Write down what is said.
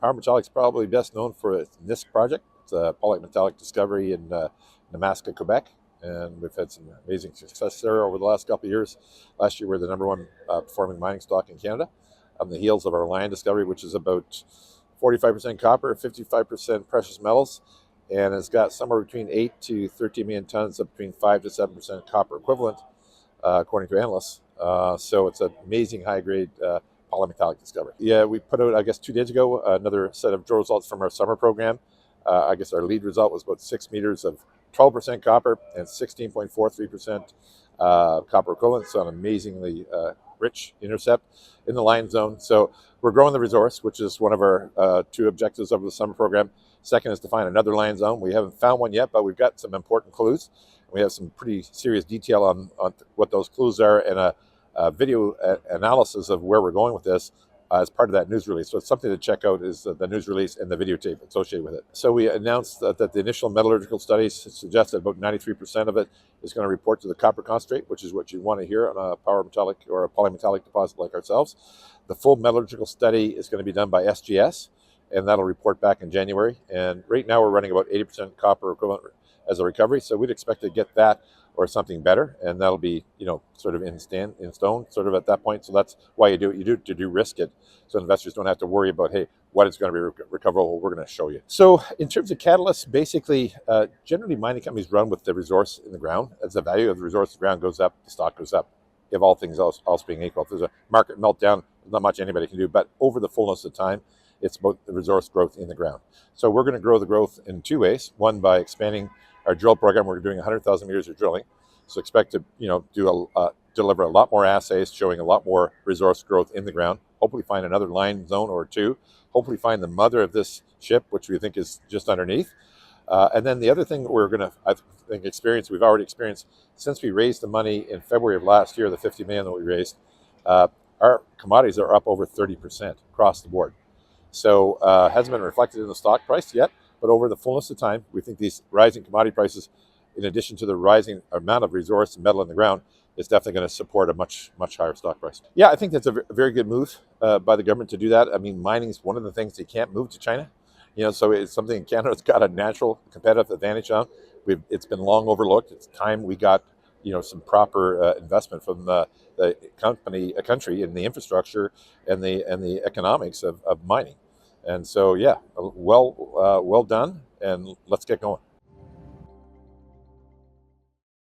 Power Metallic is probably best known for its NISK project. It's a polymetallic discovery in Nemaska, Quebec, and we've had some amazing success there over the last couple of years. Last year, we were the number one performing mining stock in Canada on the heels of our land discovery, which is about 45% copper, 55% precious metals, and it's got somewhere between 8 to 13 million tons of between 5 to 7% copper equivalent, according to analysts. So it's an amazing high-grade polymetallic discovery. Yeah, we put out, I guess, 2 days ago, another set of drill results from our summer program. I guess our lead result was about 6 meters of 12% copper and 16.43% copper equivalent. So an amazingly rich intercept in the line zone. So we're growing the resource, which is one of our 2 objectives of the summer program. Second is to find another line zone. We haven't found one yet, but we've got some important clues. We have some pretty serious detail on what those clues are, and a video analysis of where we're going with this as part of that news release. So it's something to check out, is the news release and the videotape associated with it. So we announced that the initial metallurgical studies suggest that about 93% of it is going to report to the copper concentrate, which is what you want to hear on a power metallic or a polymetallic deposit like ourselves. The full metallurgical study is going to be done by SGS, and that'll report back in January. And right now we're running about 80% copper equivalent as a recovery, so we'd expect to get that or something better, and that'll be, sort of in stone, sort of at that point. So that's why you do it. You do it to de-risk it, so investors don't have to worry about, hey, what is going to be recoverable. We're going to show you. So in terms of catalysts, basically, generally mining companies run with the resource in the ground. As the value of the resource in the ground goes up, the stock goes up. If all things else being equal, if there's a market meltdown, there's not much anybody can do. But over the fullness of time, it's about the resource growth in the ground. So we're going to grow the growth in 2 ways. One, by expanding our drill program. We're doing 100,000 meters of drilling, so expect to deliver a lot more assays showing a lot more resource growth in the ground. Hopefully find another line zone or 2. Hopefully find the mother of this ship, which we think is just underneath. And then the other thing that we're going to, we've already experienced since we raised the money in February of last year, the 50 million that we raised, our commodities are up over 30% across the board. So hasn't been reflected in the stock price yet, but over the fullness of time, we think these rising commodity prices, in addition to the rising amount of resource and metal in the ground, is definitely going to support a much higher stock price. Yeah, I think that's a very good move by the government to do that. I mean, mining is one of the things they can't move to China. So it's something Canada's got a natural competitive advantage on. It's been long overlooked. It's time we got some proper investment from the country in the infrastructure and the economics of mining. And so, yeah, well done, and let's get going.